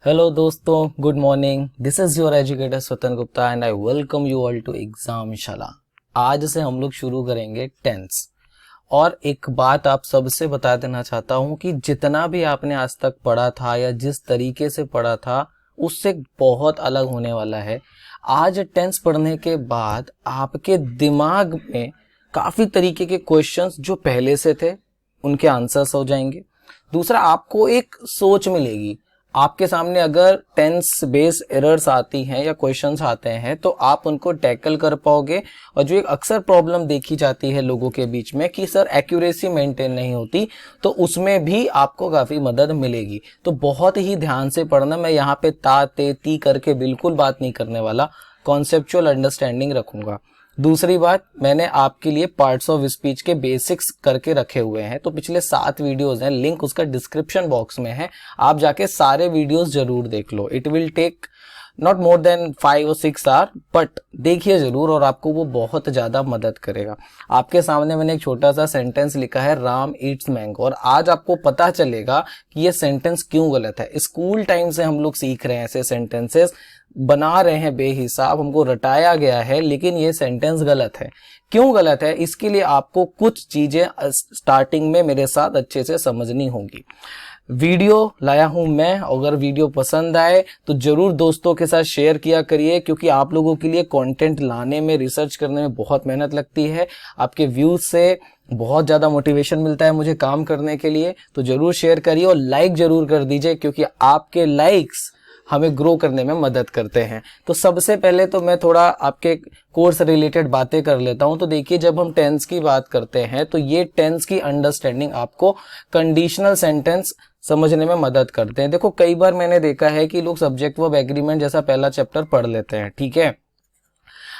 Hello दोस्तों, good morning. This is your educator Swatan Gupta and I welcome you all to Examshala. आज से हम लोग शुरू करेंगे टेंस। और एक बात आप सबसे बता देना चाहता हूं कि जितना भी आपने आज तक पढ़ा था या जिस तरीके से पढ़ा था उससे बहुत अलग होने वाला है। आज टेंस पढ़ने के बाद आपके दिमाग में काफी तरीके के क्वेश्चंस जो पहले से थे उनके आंसर्स हो जाएंगे। दूसरा, आपको एक सोच मिलेगी। आपके सामने अगर टेंस बेस एरर्स आती हैं या क्वेश्चंस आते हैं तो आप उनको टैकल कर पाओगे। और जो एक अक्सर प्रॉब्लम देखी जाती है लोगों के बीच में कि सर एक्यूरेसी मेंटेन नहीं होती, तो उसमें भी आपको काफी मदद मिलेगी। तो बहुत ही ध्यान से पढ़ना। मैं यहाँ पे ता ते ती करके बिल्कुल बात नहीं करने वाला, कॉन्सेप्चुअल अंडरस्टैंडिंग रखूंगा। दूसरी बात, मैंने आपके लिए पार्ट्स ऑफ स्पीच के बेसिक्स करके रखे हुए हैं, तो पिछले 7 वीडियोस हैं, लिंक उसका डिस्क्रिप्शन बॉक्स में है। आप जाके सारे वीडियोस जरूर देख लो। It will take not more than 5 और 6 आवर, बट देखिए जरूर और आपको वो बहुत ज्यादा मदद करेगा। आपके सामने मैंने एक छोटा सा सेंटेंस लिखा है, राम ईट्स मैंगो, और आज आपको पता चलेगा कि ये सेंटेंस क्यों गलत है। स्कूल टाइम से हम लोग सीख रहे हैं ऐसे सेंटेंसेस, बना रहे हैं बेहिसाब, हमको रटाया गया है, लेकिन ये सेंटेंस गलत है। क्यों गलत है, इसके लिए आपको कुछ चीजें स्टार्टिंग में मेरे साथ अच्छे से समझनी होंगी। वीडियो लाया हूं मैं, अगर वीडियो पसंद आए तो जरूर दोस्तों के साथ शेयर किया करिए, क्योंकि आप लोगों के लिए कंटेंट लाने में, रिसर्च करने में बहुत मेहनत लगती है। आपके व्यूज से बहुत ज्यादा मोटिवेशन मिलता है मुझे काम करने के लिए। तो जरूर शेयर करिए और लाइक जरूर कर दीजिए, क्योंकि आपके लाइक्स हमें ग्रो करने में मदद करते हैं। तो सबसे पहले तो मैं थोड़ा आपके कोर्स रिलेटेड बातें कर लेता हूं। तो देखिए, जब हम टेंस की बात करते हैं तो ये टेंस की अंडरस्टैंडिंग आपको कंडीशनल सेंटेंस समझने में मदद करते हैं। देखो, कई बार मैंने देखा है कि लोग सब्जेक्ट वर्ब एग्रीमेंट जैसा पहला चैप्टर पढ़ लेते हैं, ठीक है।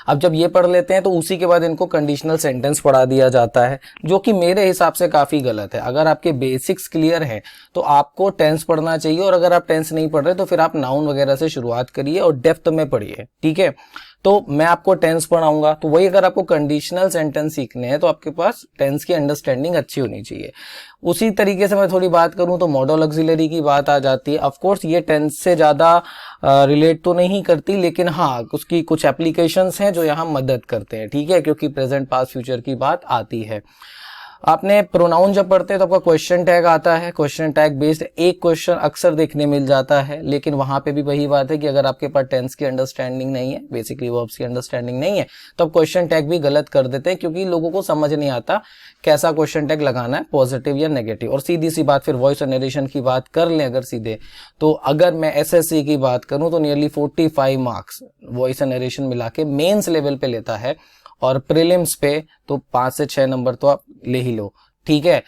अब जब ये पढ़ लेते हैं तो उसी के बाद इनको कंडीशनल सेंटेंस पढ़ा दिया जाता है, जो कि मेरे हिसाब से काफी गलत है। अगर आपके बेसिक्स क्लियर है तो आपको टेंस पढ़ना चाहिए, और अगर आप टेंस नहीं पढ़ रहे तो फिर आप नाउन वगैरह से शुरुआत करिए और डेप्थ में पढ़िए, ठीक है। तो मैं आपको टेंस पढ़ाऊंगा, तो वही अगर आपको कंडीशनल सेंटेंस सीखने हैं तो आपके पास टेंस की अंडरस्टैंडिंग अच्छी होनी चाहिए। उसी तरीके से मैं थोड़ी बात करूं तो मॉडल ऑक्सिलरी की बात आ जाती है। ऑफ कोर्स ये टेंस से ज्यादा रिलेट तो नहीं करती, लेकिन हाँ उसकी कुछ एप्लीकेशंस हैं जो यहाँ मदद करते हैं, ठीक है, क्योंकि प्रेजेंट पास्ट फ्यूचर की बात आती है। आपने प्रोनाउन जब पढ़ते हैं तो आपका क्वेश्चन टैग आता है। क्वेश्चन टैग बेस्ड एक क्वेश्चन अक्सर देखने मिल जाता है, लेकिन वहां पे भी वही बात है कि अगर आपके पास टेंस की अंडरस्टैंडिंग नहीं है, बेसिकली वर्ब्स की अंडरस्टैंडिंग नहीं है, तो आप क्वेश्चन टैग भी गलत कर देते हैं, क्योंकि लोगों को समझ नहीं आता कैसा क्वेश्चन टैग लगाना है, पॉजिटिव या नेगेटिव। और सीधी सी बात, फिर वॉइस और नरेशन की बात कर लें अगर सीधे, तो अगर मैं एसएससी की बात करूं तो नियरली 45 मार्क्स वॉइस और नरेशन मिला के मेन्स लेवल पे लेता है, और प्रीलिम्स पे तो 5 से 6 नंबर तो आप ले ही लो, ठीक है।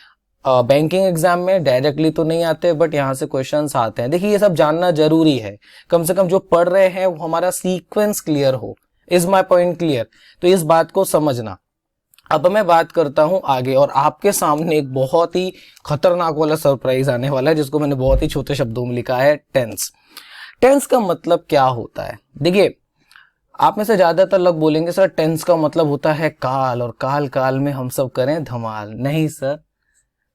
बैंकिंग एग्जाम में डायरेक्टली तो नहीं आते, बट यहाँ से क्वेश्चंस आते हैं। देखिए, ये सब जानना जरूरी है, कम से कम जो पढ़ रहे हैं वो हमारा सीक्वेंस क्लियर हो। Is my point clear? तो इस बात को समझना। अब मैं बात करता हूं आगे, और आपके सामने एक बहुत ही खतरनाक वाला सरप्राइज आने वाला है, जिसको मैंने बहुत ही छोटे शब्दों में लिखा है, टेंस। टेंस का मतलब क्या होता है? देखिए, आप में से ज्यादातर लोग बोलेंगे सर टेंस का मतलब होता है काल, और काल काल में हम सब करें धमाल। नहीं सर,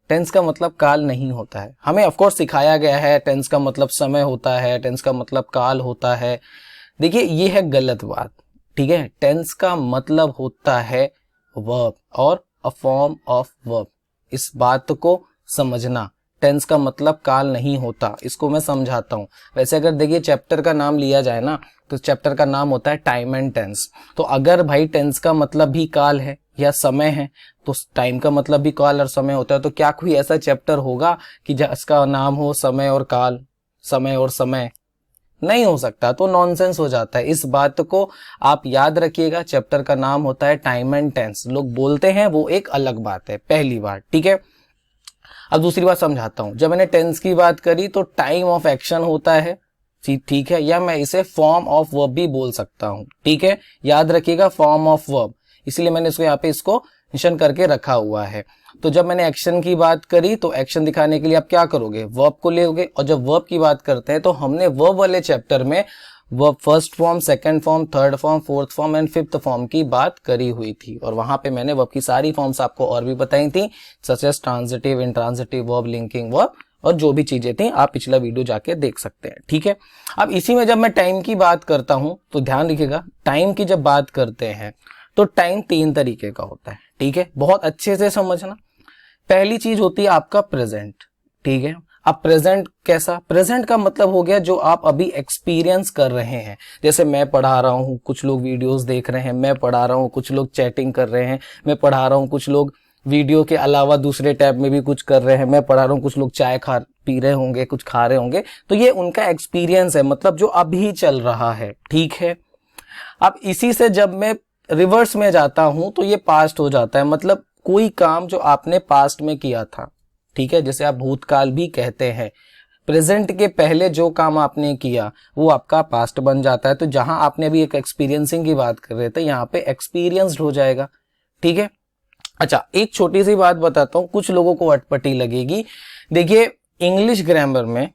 टेंस का मतलब काल नहीं होता है। हमें ऑफ कोर्स सिखाया गया है टेंस का मतलब समय होता है, टेंस का मतलब काल होता है। देखिए, ये है गलत बात, ठीक है। टेंस का मतलब होता है वर्ब और अ फॉर्म ऑफ वर्ब। इस बात को समझना। टेंस का मतलब काल नहीं होता, इसको मैं समझाता हूं। वैसे अगर देखिए चैप्टर का नाम लिया जाए ना, तो चैप्टर का नाम होता है टाइम एंड टेंस। तो अगर भाई टेंस का मतलब भी काल है या समय है, तो टाइम का मतलब भी काल और समय होता है, तो क्या कोई ऐसा चैप्टर होगा कि जिसका नाम हो समय और काल, समय और समय? नहीं हो सकता, तो नॉनसेंस हो जाता है। इस बात को आप याद रखिएगा। चैप्टर का नाम होता है टाइम एंड टेंस। लोग बोलते हैं वो एक अलग बात है, पहली बात, ठीक है। अब दूसरी बात समझाता हूं। जब मैंने टेंस की बात करी तो टाइम ऑफ एक्शन होता है, ठीक है, या मैं इसे फॉर्म ऑफ वर्ब भी बोल सकता हूं, ठीक है। याद रखिएगा, फॉर्म ऑफ वर्ब, इसलिए मैंने इसको यहाँ पे इसको निशान करके रखा हुआ है। तो जब मैंने एक्शन की बात करी तो एक्शन दिखाने के लिए आप क्या करोगे? वर्ब को लेोगे। और जब वर्ब की बात करते हैं तो हमने वर्ब वाले चैप्टर में verb first form, second form, third form, fourth form and fifth form की बात करी हुई थी, और वहां पे मैंने वर्ब की सारी फॉर्म्स आपको और भी बताई थी, such as transitive, intransitive verb, linking verb और जो भी चीजें थी आप पिछला वीडियो जाके देख सकते हैं, ठीक है। अब इसी में जब मैं टाइम की बात करता हूं तो ध्यान रखिएगा, टाइम की जब बात करते हैं तो टाइम 3 तरीके का होता है, ठीक है, बहुत अच्छे से समझना। पहली चीज होती है आपका प्रेजेंट, ठीक है। अब प्रेजेंट कैसा, प्रेजेंट का मतलब हो गया जो आप अभी एक्सपीरियंस कर रहे हैं। जैसे मैं पढ़ा रहा हूं, कुछ लोग वीडियोस देख रहे हैं, मैं पढ़ा रहा हूं, कुछ लोग चैटिंग कर रहे हैं, मैं पढ़ा रहा हूं, कुछ लोग वीडियो के अलावा दूसरे टैब में भी कुछ कर रहे हैं, मैं पढ़ा रहा हूं, कुछ लोग चाय खा पी रहे होंगे, कुछ खा रहे होंगे, तो ये उनका एक्सपीरियंस है, मतलब जो अभी चल रहा है, ठीक है। अब इसी से जब मैं रिवर्स में जाता हूं तो ये पास्ट हो जाता है, मतलब कोई काम जो आपने पास्ट में किया था, ठीक है, जैसे आप भूतकाल भी कहते हैं। प्रेजेंट के पहले जो काम आपने किया वो आपका पास्ट बन जाता है। तो जहां आपने अभी एक एक्सपीरियंसिंग की बात कर रहे थे, यहाँ पे एक्सपीरियंस्ड हो जाएगा, ठीक है। अच्छा, एक छोटी सी बात बताता हूं, कुछ लोगों को अटपटी लगेगी। देखिए, इंग्लिश ग्रामर में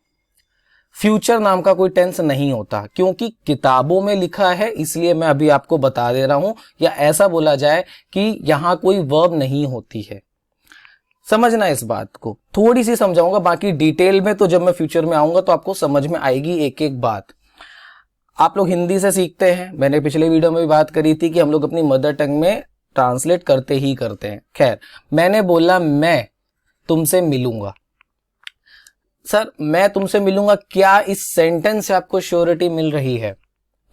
फ्यूचर नाम का कोई टेंस नहीं होता, क्योंकि किताबों में लिखा है, इसलिए मैं अभी आपको बता दे रहा हूं। या ऐसा बोला जाए कि यहां कोई वर्ब नहीं होती है, समझना इस बात को, थोड़ी सी समझाऊंगा, बाकी डिटेल में तो जब मैं फ्यूचर में आऊंगा तो आपको समझ में आएगी एक एक बात। आप लोग हिंदी से सीखते हैं, मैंने पिछले वीडियो में भी बात करी थी कि हम लोग अपनी मदर टंग में ट्रांसलेट करते ही करते हैं। खैर, मैंने बोला मैं तुमसे मिलूंगा। सर, मैं तुमसे मिलूंगा, क्या इस सेंटेंस से आपको श्योरिटी मिल रही है?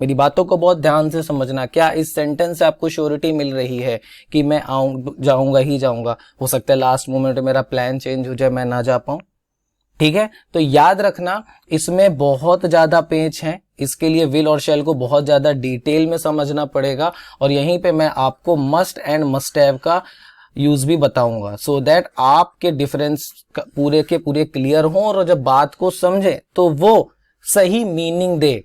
मेरी बातों को बहुत ध्यान से समझना। क्या इस सेंटेंस से आपको श्योरिटी मिल रही है कि मैं जाऊंगा ही जाऊंगा? हो सकता है लास्ट मोमेंट मेरा प्लान चेंज हो जाए, मैं ना जा पाऊं, ठीक है। तो याद रखना, इसमें बहुत ज्यादा पेच हैं, इसके लिए विल और शैल को बहुत ज्यादा डिटेल में समझना पड़ेगा। और यहीं पे मैं आपको मस्ट एंड मस्ट हैव का यूज भी बताऊंगा, सो दैट आपके डिफरेंस पूरे के पूरे क्लियर हो और जब बात को समझे तो वो सही मीनिंग दे,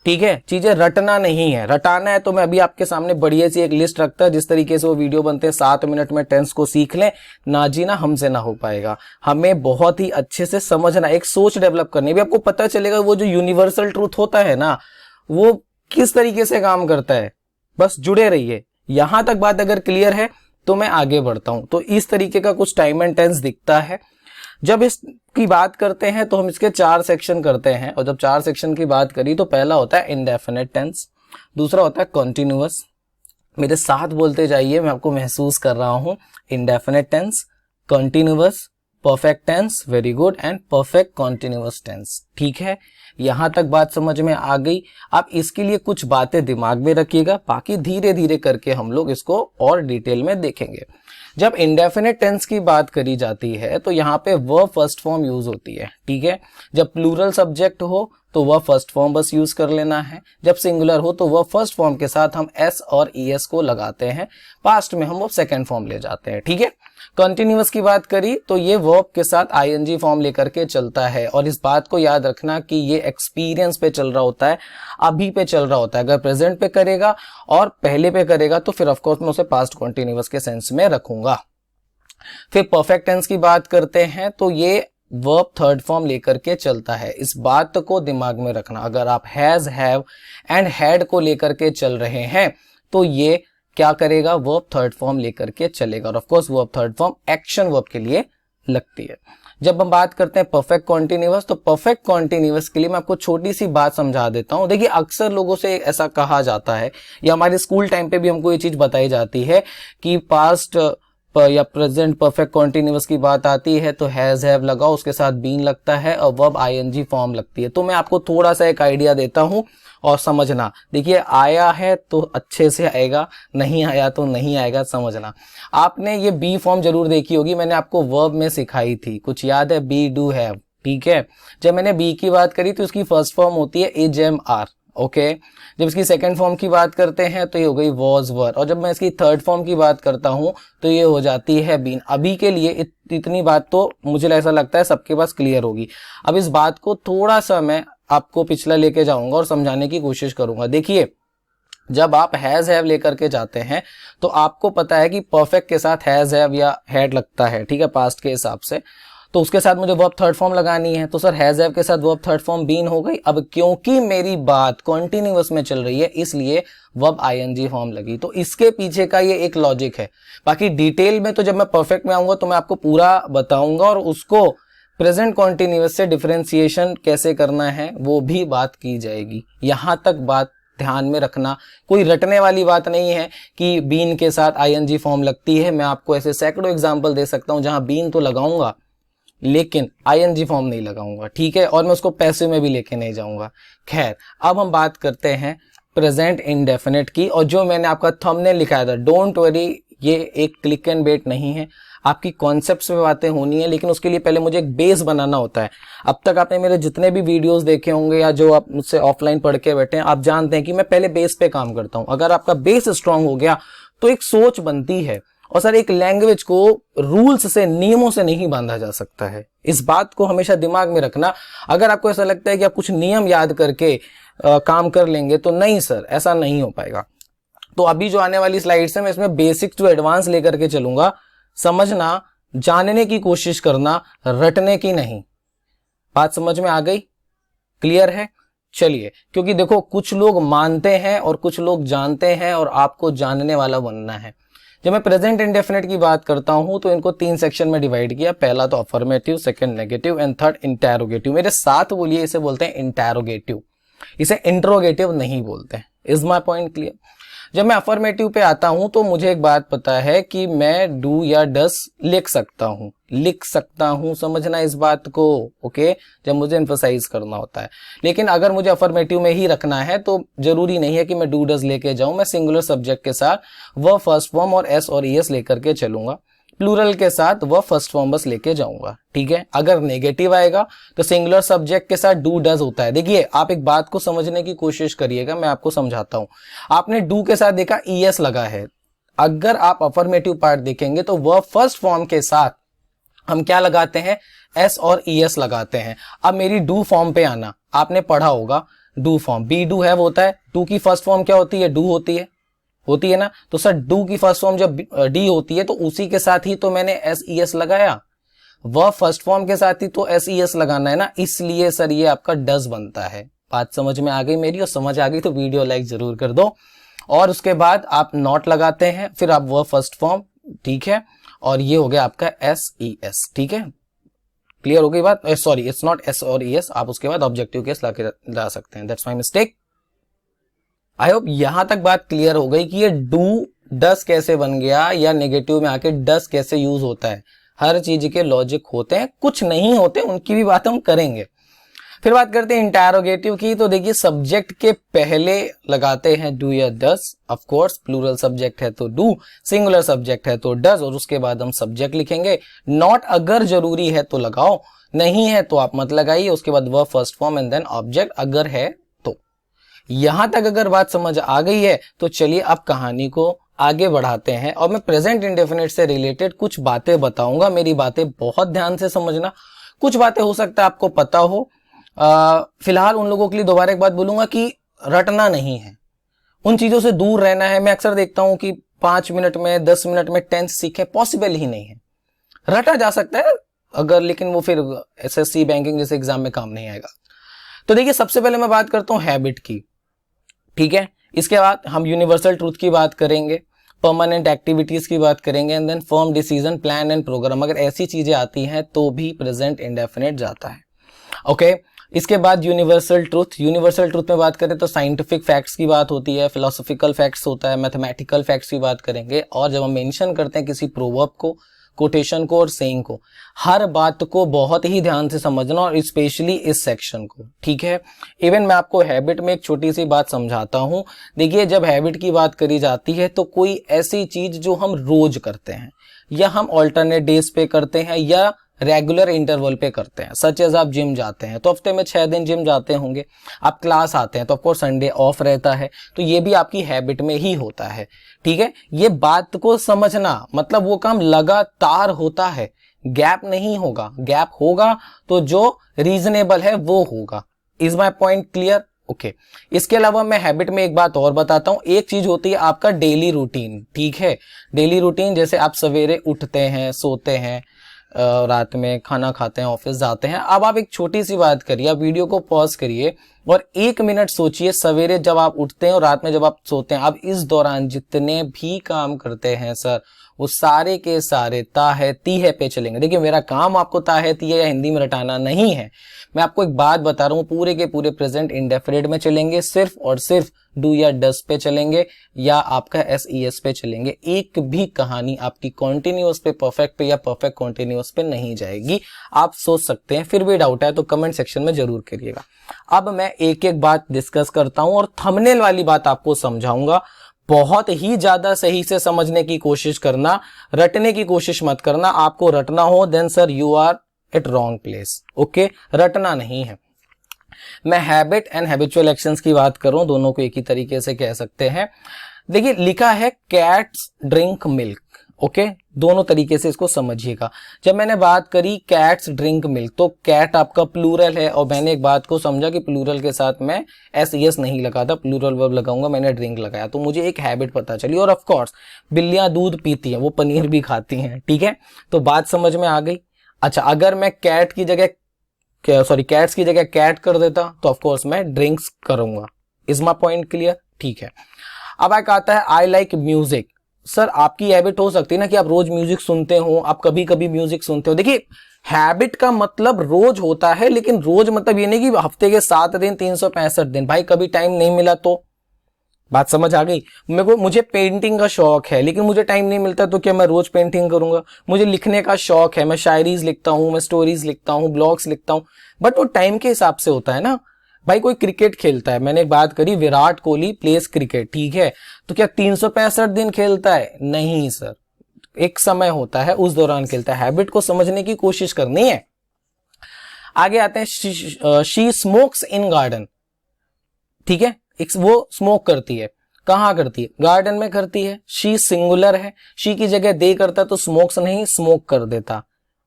ठीक है। चीजें रटना नहीं है, रटाना है तो मैं अभी आपके सामने बढ़िया सी एक लिस्ट रखता, जिस तरीके से वो वीडियो बनते हैं 7 मिनट में टेंस को सीख लें, ना जी ना, हमसे ना हो पाएगा। हमें बहुत ही अच्छे से समझना, एक सोच डेवलप करनी, भी आपको पता चलेगा वो जो यूनिवर्सल ट्रूथ होता है ना, वो किस तरीके से काम करता है। बस जुड़े रहिए। यहां तक बात अगर क्लियर है तो मैं आगे बढ़ता हूं। तो इस तरीके का कुछ टाइम एंड टेंस दिखता है। जब इसकी बात करते हैं तो हम इसके 4 सेक्शन करते हैं, और जब 4 सेक्शन की बात करी तो पहला होता है इंडेफिनिट टेंस, दूसरा होता है कॉन्टिन्यूअस। मेरे साथ बोलते जाइए, मैं आपको महसूस कर रहा हूं। Indefinite tense, continuous, perfect tense, very good, and perfect continuous tense, ठीक है। यहां तक बात समझ में आ गई। आप इसके लिए कुछ बातें दिमाग में रखिएगा, बाकी धीरे धीरे करके हम लोग इसको और डिटेल में देखेंगे। जब इंडेफिनिट टेंस की बात करी जाती है तो यहाँ पे वर्ब फर्स्ट फॉर्म यूज होती है, ठीक है। जब प्लूरल सब्जेक्ट हो तो वर्ब फर्स्ट फॉर्म बस यूज कर लेना है। जब सिंगुलर हो तो वर्ब फर्स्ट फॉर्म के साथ हम एस और ईएस को लगाते हैं, पास्ट में हम वो सेकंड फॉर्म ले जाते हैं, ठीक है। कंटिन्यूअस की बात करी तो ये वर्ब के साथ आईएनजी फॉर्म लेकर के चलता है, और इस बात को याद रखना कि ये एक्सपीरियंस पे चल रहा होता है, अभी पे चल रहा होता है। अगर प्रेजेंट पे करेगा और पहले पे करेगा तो फिर ऑफकोर्स मैं उसे पास्ट कंटिन्यूअस के सेंस में रखूंगा। फिर परफेक्ट टेंस की बात करते हैं तो ये वर्ब थर्ड फॉर्म लेकर के चलता है। इस बात को दिमाग में रखना, अगर आप हैज, हैव एंड हैड को लेकर के चल रहे हैं तो ये क्या करेगा, वर्ब थर्ड फॉर्म लेकर के चलेगा। और of course verb third form action verb के लिए लगती है। जब हम बात करते हैं परफेक्ट कॉन्टिन्यूअस, तो परफेक्ट कॉन्टिन्यूअस के लिए मैं आपको छोटी सी बात समझा देता हूं। देखिए, अक्सर लोगों से ऐसा कहा जाता है, या हमारे स्कूल टाइम पे भी हमको ये चीज बताई जाती है कि पास्ट या प्रेजेंट परफेक्ट कॉन्टिन्यूअस की बात आती है तो हैज, हैव लगाओ, उसके साथ बीन लगता है और वर्ब आईएनजी फॉर्म लगती है। तो मैं आपको थोड़ा सा एक आइडिया देता हूं और समझना। देखिए, आया है तो अच्छे से आएगा, नहीं आया तो नहीं आएगा, समझना। आपने ये बी फॉर्म जरूर देखी होगी, मैंने आपको वर्ब में सिखाई थी, कुछ याद है? बी, डू, हैव, ठीक है। जब मैंने बी की बात करी तो उसकी फर्स्ट फॉर्म होती है इज, एम, आर, ओके। जब इसकी सेकंड फॉर्म की बात करते हैं तो ये हो गई वॉज, वर, और जब मैं इसकी थर्ड फॉर्म की बात करता हूं तो ये हो जाती है बीन। अभी के लिए इतनी बात तो मुझे ऐसा लगता है सबके पास क्लियर होगी। अब इस बात को थोड़ा सा मैं आपको पिछला लेके जाऊंगा और समझाने की कोशिश करूंगा। देखिए, जब आप हैज, हैव लेकर के जाते हैं तो आपको पता है कि परफेक्ट के साथ हैज, हैव या हैड लगता है, ठीक है, पास्ट के हिसाब से। तो उसके साथ मुझे वर्ब थर्ड फॉर्म लगानी है, तो सर हैज, हैव के साथ वर्ब थर्ड फॉर्म बीन हो गई। अब क्योंकि मेरी बात कॉन्टिन्यूअस में चल रही है इसलिए वर्ब आईएनजी फॉर्म लगी। तो इसके पीछे का ये एक लॉजिक है। बाकी डिटेल में तो जब मैं परफेक्ट में आऊंगा तो मैं आपको पूरा बताऊंगा और उसको प्रेजेंट कॉन्टिन्यूअस से डिफरेंशिएशन कैसे करना है वो भी बात की जाएगी। यहां तक बात ध्यान में रखना, कोई रटने वाली बात नहीं है कि बीन के साथ आईएनजी फॉर्म लगती है। मैं आपको ऐसे सैकड़ों एग्जांपल दे सकता हूं जहां बीन तो लगाऊंगा लेकिन आईएनजी फॉर्म नहीं लगाऊंगा, ठीक है, और मैं उसको पैसिव में भी लेके नहीं जाऊंगा। खैर, अब हम बात करते हैं प्रेजेंट इंडेफिनिट की, और जो मैंने आपका थंबनेल लिखाया था, डोंट वरी, ये एक क्लिक एंड बेट नहीं है, आपकी कॉन्सेप्ट्स पे बातें होनी है, लेकिन उसके लिए पहले मुझे एक बेस बनाना होता है। अब तक आपने मेरे जितने भी वीडियोस देखे होंगे या जो आप मुझसे ऑफलाइन पढ़ के बैठे हैं, आप जानते हैं कि मैं पहले बेस पे काम करता हूं। अगर आपका बेस स्ट्रांग हो गया तो एक सोच बनती है। और सर, एक लैंग्वेज को रूल्स से, नियमों से नहीं बांधा जा सकता है, इस बात को हमेशा दिमाग में रखना। अगर आपको ऐसा लगता है कि आप कुछ नियम याद करके काम कर लेंगे तो नहीं सर, ऐसा नहीं हो पाएगा। तो अभी जो आने वाली स्लाइड्स है, मैं इसमें बेसिक टू एडवांस लेकर के चलूंगा। समझना, जानने की कोशिश करना, रटने की नहीं। बात समझ में आ गई? क्लियर है? चलिए, क्योंकि देखो, कुछ लोग मानते हैं और कुछ लोग जानते हैं, और आपको जानने वाला बनना है। जब मैं प्रेजेंट इंडेफिनिट की बात करता हूं तो इनको 3 सेक्शन में डिवाइड किया। पहला तो affirmative, second negative and third interrogative. मेरे साथ बोलिए, इसे बोलते हैं इंटेरोगेटिव, इसे इंट्रोगेटिव नहीं बोलते हैं। Is my point clear? जब मैं अफर्मेटिव पे आता हूं तो मुझे एक बात पता है कि मैं डू या डस लिख सकता हूं, समझना इस बात को, ओके, जब मुझे एम्फसाइज करना होता है। लेकिन अगर मुझे अफर्मेटिव में ही रखना है तो जरूरी नहीं है कि मैं डू डस लेके जाऊं, मैं सिंगुलर सब्जेक्ट के साथ वह फर्स्ट फॉर्म और एस और ईएस लेकर के चलूंगा, प्लूरल के साथ वह फर्स्ट फॉर्म बस लेके जाऊंगा, ठीक है। अगर नेगेटिव आएगा तो सिंगुलर सब्जेक्ट के साथ डू डज होता है। देखिए, आप एक बात को समझने की कोशिश करिएगा, मैं आपको समझाता हूं। आपने डू के साथ देखा ईएस लगा है, अगर आप अफर्मेटिव पार्ट देखेंगे तो वह फर्स्ट फॉर्म के साथ हम क्या लगाते हैं, एस और ईएस लगाते हैं। अब मेरी डू फॉर्म पे आना, आपने पढ़ा होगा do form, be do have होता है, डू की फर्स्ट फॉर्म क्या होती है, डू होती है ना। तो सर, डू की फर्स्ट फॉर्म जब डी होती है तो उसी के साथ ही तो मैंने एस ई एस लगाया, वह फर्स्ट फॉर्म के साथ ही तो एस ई एस लगाना है ना, इसलिए सर ये आपका डज बनता है। बात समझ में आ गई मेरी? और समझ आ गई तो वीडियो लाइक जरूर कर दो। और उसके बाद आप नॉट लगाते हैं, फिर आप वह फर्स्ट फॉर्म, ठीक है, और ये हो गया आपका एस ई एस, ठीक है। क्लियर हो गई बात? सॉरी, इट्स नॉट एस और ई एस, आप उसके बाद ऑब्जेक्टिव केस ला सकते हैं, that's my mistake. I hope यहां तक बात क्लियर हो गई कि ये डू डस कैसे बन गया, या नेगेटिव में आके डस कैसे यूज होता है। हर चीज के लॉजिक होते हैं, कुछ नहीं होते, उनकी भी बात हम करेंगे। फिर बात करते हैं इंटेरोगेटिव की। तो देखिए, सब्जेक्ट के पहले लगाते हैं डू या डस, ऑफ कोर्स प्लूरल सब्जेक्ट है तो डू, सिंगुलर सब्जेक्ट है तो डस, और उसके बाद हम सब्जेक्ट लिखेंगे। नॉट अगर जरूरी है तो लगाओ, नहीं है तो आप मत लगाइए। उसके बाद verb first form and then object अगर है तो। यहां तक अगर बात समझ आ गई है तो चलिए अब कहानी को आगे बढ़ाते हैं, और मैं प्रेजेंट इंडेफिनिट से रिलेटेड कुछ बातें बताऊंगा। मेरी बातें बहुत ध्यान से समझना, कुछ बातें हो सकता है आपको पता हो। फिलहाल उन लोगों के लिए दोबारा एक बात बोलूंगा कि रटना नहीं है, उन चीजों से दूर रहना है। मैं अक्सर देखता हूं कि 5 मिनट में 10 मिनट में टेंस सीखे, पॉसिबल ही नहीं है। रटा जा सकता है अगर, लेकिन वो फिर एसएससी बैंकिंग जैसे एग्जाम में काम नहीं आएगा। तो देखिए, सबसे पहले मैं बात करता हूं हैबिट की, ठीक है। इसके बाद हम यूनिवर्सल ट्रूथ की बात करेंगे, परमानेंट एक्टिविटीज की बात करेंगे, and then firm decision, plan and programme. अगर ऐसी चीजें आती हैं तो भी प्रेजेंट इंडेफिनिट जाता है, ओके। इसके बाद यूनिवर्सल ट्रूथ में बात करें तो साइंटिफिक फैक्ट्स की बात होती है, फिलोसॉफिकल फैक्ट्स होता है, मैथमेटिकल फैक्ट्स की बात करेंगे। और जब हम मेंशन करते हैं किसी प्रोवर्ब को, कोटेशन को और सेइंग को, हर बात को बहुत ही ध्यान से समझना, और स्पेशली इस सेक्शन को, ठीक है। इवन मैं आपको हैबिट में एक छोटी सी बात समझाता हूं। देखिए, जब हैबिट की बात करी जाती है तो कोई ऐसी चीज जो हम रोज करते हैं, या हम ऑल्टरनेट डेज पे करते हैं, या रेगुलर इंटरवल पे करते हैं। सच एज आप जिम जाते हैं तो हफ्ते में 6 दिन जिम जाते होंगे, आप क्लास आते हैं तो ऑफकोर्स संडे ऑफ रहता है, तो ये भी आपकी हैबिट में ही होता है, ठीक है। ये बात को समझना, मतलब वो काम लगातार होता है, गैप नहीं होगा। गैप होगा तो जो रीजनेबल है वो होगा। Is my point clear? Okay. इसके अलावा मैं हैबिट में एक बात और बताता हूं। एक चीज होती है आपका डेली रूटीन, ठीक है। डेली रूटीन जैसे आप सवेरे उठते हैं, सोते हैं, रात में खाना खाते हैं, ऑफिस जाते हैं। अब आप एक छोटी सी बात करिए, आप वीडियो को पॉज करिए और 1 मिनट सोचिए, सवेरे जब आप उठते हैं और रात में जब आप सोते हैं, आप इस दौरान जितने भी काम करते हैं सर, वो सारे के सारे ता है ती है पे चलेंगे। देखिए मेरा काम आपको ता है ती है या हिंदी में रटाना नहीं है, मैं आपको एक बात बता रहा हूँ, पूरे के पूरे प्रेजेंट इंडेफिनिट में चलेंगे, सिर्फ और सिर्फ डू या डस पे चलेंगे या आपका SES पे चलेंगे। एक भी कहानी आपकी कॉन्टिन्यूअस पे, परफेक्ट पे या परफेक्ट कॉन्टिन्यूअस पे नहीं जाएगी। आप सोच सकते हैं, फिर भी डाउट है तो कमेंट सेक्शन में जरूर करिएगा। अब मैं एक एक बात डिस्कस करता हूं और थंबनेल वाली बात आपको समझाऊंगा। बहुत ही ज्यादा सही से समझने की कोशिश करना, रटने की कोशिश मत करना। आपको रटना हो then sir you are at wrong place. Okay, रटना नहीं है। मैं हैबिट एंड हैबिचुअल एक्शंस की बात कर रहा हूं, दोनों को एक ही तरीके से कह सकते हैं। देखिए लिखा है कैट्स ड्रिंक मिल्क। ओके, दोनों तरीके से इसको समझिएगा। जब मैंने बात करी कैट्स ड्रिंक मिल्क, तो कैट आपका प्लूरल है और मैंने एक बात को समझा कि प्लूरल के साथ मैं SES नहीं लगाता, प्लूरल वर्ब लगाऊंगा, मैंने ड्रिंक लगाया, तो मुझे एक हैबिट पता चली। और ऑफ कोर्स बिल्लियां दूध पीती हैं, वो पनीर भी खाती हैं, ठीक है, तो बात समझ में आ गई। अच्छा, अगर मैं कैट्स की जगह कैट कर देता तो ऑफ कोर्स मैं ड्रिंक्स करूंगा। Is my point clear? ठीक है। अब एक आता है आई लाइक म्यूजिक। सर आपकी हैबिट हो सकती है ना कि आप रोज म्यूजिक सुनते हो, आप कभी कभी म्यूजिक सुनते हो। देखिए हैबिट का मतलब रोज होता है, लेकिन रोज मतलब ये नहीं कि हफ्ते के 7 दिन 365 दिन। भाई कभी टाइम नहीं मिला तो, बात समझ आ गई? मुझे पेंटिंग का शौक है लेकिन मुझे टाइम नहीं मिलता, तो क्या मैं रोज पेंटिंग करूंगा? मुझे लिखने का शौक है, मैं शायरीज लिखता हूं, मैं स्टोरीज लिखता हूं, ब्लॉग्स लिखता हूं, बट वो टाइम के हिसाब से होता है ना। भाई कोई क्रिकेट खेलता है, मैंने एक बात करी, विराट कोहली प्लेस क्रिकेट, ठीक है, तो क्या 365 दिन खेलता है? नहीं सर, एक समय होता है उस दौरान खेलता है। हैबिट को समझने की कोशिश करनी है। आगे आते हैं, शी स्मोक्स इन गार्डन, ठीक है, वो स्मोक करती है, कहां करती है? गार्डन में करती है। शी सिंगुलर है, शी की जगह दे करता तो स्मोक्स नहीं स्मोक कर देता।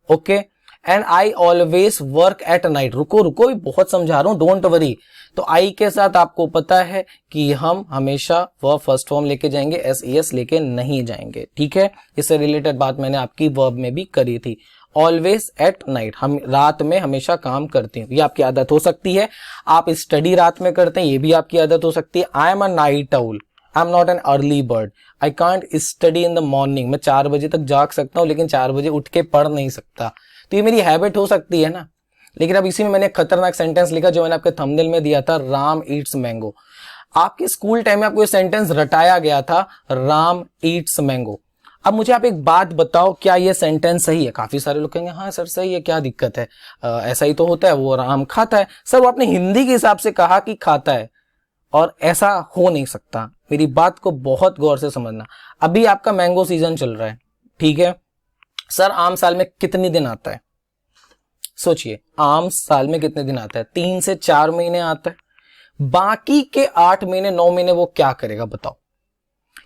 Okay, and I always work at night. रुको बहुत समझा रहा हूं, डोंट वरी। तो आई के साथ आपको पता है कि हम हमेशा वर्ब फर्स्ट फॉर्म लेके जाएंगे, SES लेके नहीं जाएंगे, ठीक है। इससे रिलेटेड बात मैंने आपकी वर्ब में भी करी थी। ऑलवेज एट नाइट, हम रात में हमेशा काम करते हैं, ये आपकी आदत हो सकती है। आप स्टडी रात में करते हैं, ये भी आपकी आदत हो सकती है। I am a night owl, I am not an early bird, I can't study in the morning. मैं 4 बजे तक जाग सकता हूं लेकिन 4 बजे उठ के पढ़ नहीं सकता, तो ये मेरी हैबिट हो सकती है ना। लेकिन अब इसी में मैंने खतरनाक सेंटेंस लिखा जो मैंने आपके थंबनेल में दिया था, राम ईट्स मैंगो। आपके स्कूल टाइम में आपको ये सेंटेंस रटाया गया था, राम ईट्स मैंगो। अब मुझे आप एक बात बताओ, क्या ये सेंटेंस सही है? काफी सारे लोग कहेंगे हाँ सर सही है, क्या दिक्कत है, ऐसा ही तो होता है, वो राम खाता है। सर वो आपने हिंदी के हिसाब से कहा कि खाता है, और ऐसा हो नहीं सकता। मेरी बात को बहुत गौर से समझना। अभी आपका मैंगो सीजन चल रहा है, ठीक है। सर आम साल में कितने दिन आता है? सोचिए, आम साल में कितने दिन आता है? 3 से 4 महीने आता है। बाकी के 8 महीने 9 महीने वो क्या करेगा बताओ?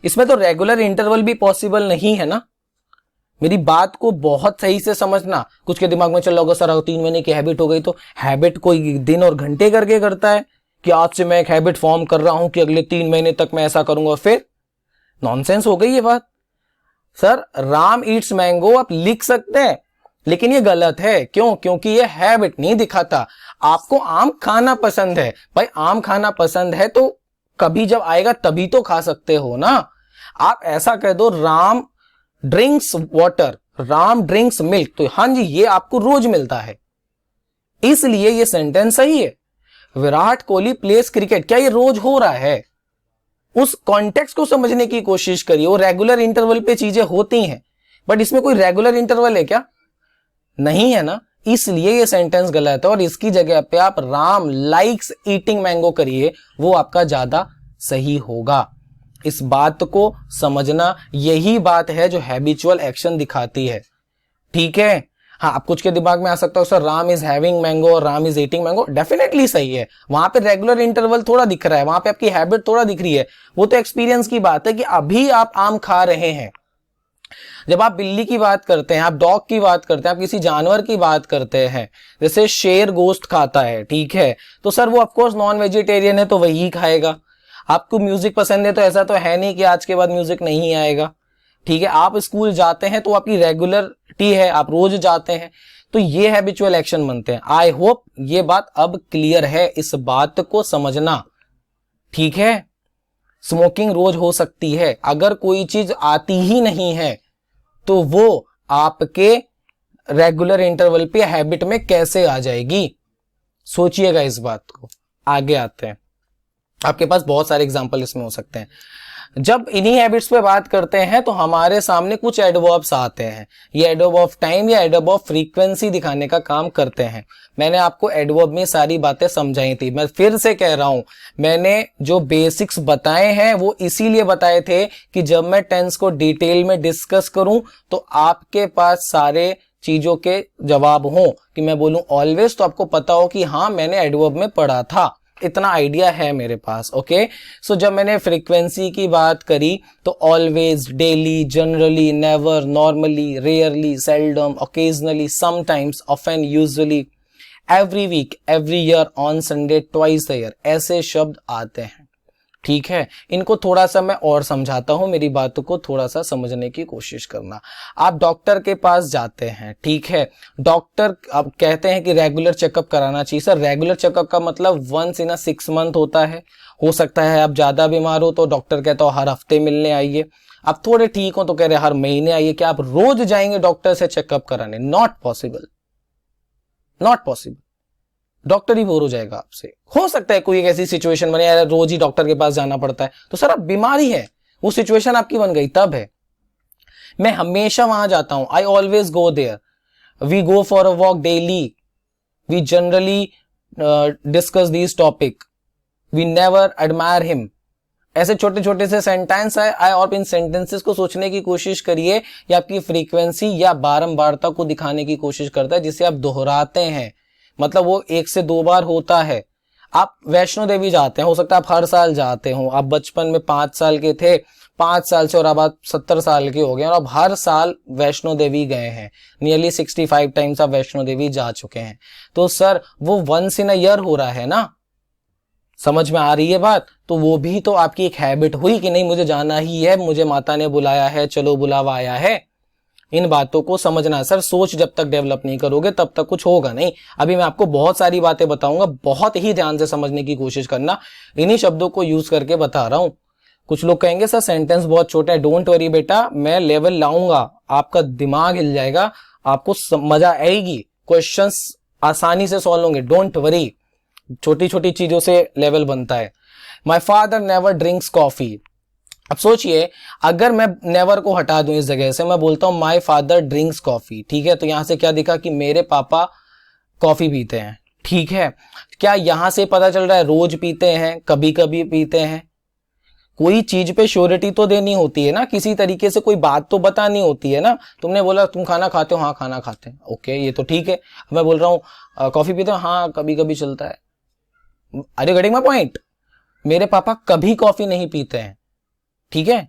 इसमें तो रेगुलर इंटरवल भी पॉसिबल नहीं है ना। मेरी बात को बहुत सही से समझना। कुछ के दिमाग में चल रहा होगा सर 3 महीने की हैबिट हो गई, तो हैबिट कोई दिन और घंटे करके करता है कि आज से मैं एक हैबिट फॉर्म कर रहा हूं कि अगले 3 महीने तक मैं ऐसा करूंगा, फिर नॉनसेंस हो गई ये बात। सर राम ईट्स मैंगो आप लिख सकते हैं, लेकिन ये गलत है। क्यों? क्योंकि ये हैबिट नहीं दिखाता। आपको आम खाना पसंद है, भाई आम खाना पसंद है तो कभी जब आएगा तभी तो खा सकते हो ना। आप ऐसा कह दो Ram drinks water, Ram drinks milk, तो हाँ जी ये आपको रोज मिलता है, इसलिए ये सेंटेंस सही है। विराट कोहली प्लेस क्रिकेट, क्या ये रोज हो रहा है? उस कॉन्टेक्स्ट को समझने की कोशिश करिए। वो रेगुलर इंटरवल पे चीजें होती हैं, बट इसमें कोई रेगुलर इंटरवल है क्या? नहीं है ना, इसलिए ये सेंटेंस गलत है। और इसकी जगह पे आप राम लाइक्स ईटिंग मैंगो करिए, वो आपका ज्यादा सही होगा। इस बात को समझना, यही बात है जो हैबिचुअल एक्शन दिखाती है, ठीक है। हाँ, अब कुछ के दिमाग में आ सकता है sir Ram is having mango और Ram is eating mango, definitely सही है। वहां पे रेगुलर इंटरवल थोड़ा दिख रहा है, वहां पे आपकी हैबिट थोड़ा दिख रही है, वो तो एक्सपीरियंस की बात है कि अभी आप आम खा रहे हैं। जब आप बिल्ली की बात करते हैं, आप डॉग की बात करते हैं, आप किसी जानवर की बात करते हैं, जैसे शेर गोश्त खाता है, ठीक है, तो सर वो ऑफकोर्स नॉन वेजिटेरियन है तो वही खाएगा। आपको म्यूजिक पसंद है तो ऐसा तो है नहीं कि आज के बाद म्यूजिक नहीं आएगा, ठीक है। आप स्कूल जाते हैं तो आपकी रेगुलरिटी है, आप रोज जाते हैं, तो ये हैबिचुअल एक्शन बनते हैं। आई होप ये बात अब क्लियर है, इस बात को समझना, ठीक है। स्मोकिंग रोज हो सकती है, अगर कोई चीज आती ही नहीं है तो वो आपके रेगुलर इंटरवल पे हैबिट में कैसे आ जाएगी, सोचिएगा इस बात को। आगे आते हैं, आपके पास बहुत सारे एग्जांपल इसमें हो सकते हैं। जब इन्हीं हैबिट्स पे बात करते हैं तो हमारे सामने कुछ एडवर्ब्स आते हैं। ये एडवर्ब ऑफ टाइम या एडवर्ब ऑफ फ्रीक्वेंसी दिखाने का काम करते हैं। मैंने आपको एडवर्ब में सारी बातें समझाई थी, मैं फिर से कह रहा हूं, मैंने जो बेसिक्स बताए हैं वो इसीलिए बताए थे कि जब मैं टेंस को डिटेल में डिस्कस करूं तो आपके पास सारे चीजों के जवाब हो, कि मैं बोलूं ऑलवेज तो आपको पता हो कि हाँ मैंने एडवर्ब में पढ़ा था, इतना आइडिया है मेरे पास। ओके, सो जब मैंने फ्रीक्वेंसी की बात करी तो always, daily, generally, never, normally, rarely, seldom, occasionally, sometimes, often, usually, every week, every year, on Sunday, twice a year, ऐसे शब्द आते हैं। ठीक है, इनको थोड़ा सा मैं और समझाता हूं, मेरी बातों को थोड़ा सा समझने की कोशिश करना। आप डॉक्टर के पास जाते हैं, ठीक है, डॉक्टर अब कहते हैं कि रेगुलर चेकअप कराना चाहिए। सर रेगुलर चेकअप का मतलब 1 इन 6 मंथ होता है। हो सकता है आप ज्यादा बीमार हो तो डॉक्टर कहता हो हर हफ्ते मिलने आइए, आप थोड़े ठीक हो तो कह रहे हर महीने आइए। क्या आप रोज जाएंगे डॉक्टर से चेकअप कराने? Not possible, not possible. Doctor he bore हो जाएगा आपसे। हो सकता है कोई एक ऐसी सिचुएशन बने यार रोज ही डॉक्टर के पास जाना पड़ता है, तो सर अब बीमारी है, वो सिचुएशन आपकी बन गई तब है। मैं हमेशा वहां जाता हूं, I always go there, we go for a walk daily, we generally discuss this topic, we never admire him. ऐसे छोटे छोटे से सेंटेंस है और इन सेंटेंसेस को सोचने की कोशिश करिए। ये आपकी फ्रीक्वेंसी या बारंबारता को दिखाने की कोशिश करता है, जिसे आप दोहराते हैं, मतलब वो 1 से 2 बार होता है। आप वैष्णो देवी जाते हैं, हो सकता है आप हर साल जाते हो, आप बचपन में 5 साल के थे, 5 साल से और अब आप 70 साल के हो गए और अब हर साल वैष्णो देवी गए हैं, नियरली 65 टाइम्स आप वैष्णो देवी जा चुके हैं। तो सर वो 1 इन अ ईयर हो रहा है ना, समझ में आ रही है बात? तो वो भी तो आपकी एक हैबिट हुई कि नहीं मुझे जाना ही है, मुझे माता ने बुलाया है, चलो बुलावा आया है। इन बातों को समझना है सर, सोच जब तक डेवलप नहीं करोगे तब तक कुछ होगा नहीं। अभी मैं आपको बहुत सारी बातें बताऊंगा, बहुत ही ध्यान से समझने की कोशिश करना, इन्हीं शब्दों को यूज करके बता रहा हूं। कुछ लोग कहेंगे सर सेंटेंस बहुत छोटा है, डोंट वरी बेटा, मैं लेवल लाऊंगा, आपका दिमाग हिल जाएगा, आपको मजा आएगी, क्वेश्चंस आसानी से सॉल्व होंगे, डोंट वरी। छोटी छोटी चीजों से लेवल बनता है। My father never drinks coffee. अब सोचिए, अगर मैं नेवर को हटा दूं इस जगह से, मैं बोलता हूं माय फादर ड्रिंक्स कॉफी, ठीक है, तो यहां से क्या दिखा कि मेरे पापा कॉफी पीते हैं, ठीक है। क्या यहां से पता चल रहा है रोज पीते हैं, कभी कभी पीते हैं? कोई चीज पे श्योरिटी तो देनी होती है ना, किसी तरीके से कोई बात तो बतानी होती है ना। तुमने बोला तुम खाना खाते हो, हाँ खाना खाते हैं, ओके ये तो ठीक है। मैं बोल रहा हूँ कॉफी पीते हो, हाँ कभी कभी चलता है। Are you getting my point? मेरे पापा कभी कॉफी नहीं पीते हैं, ठीक है।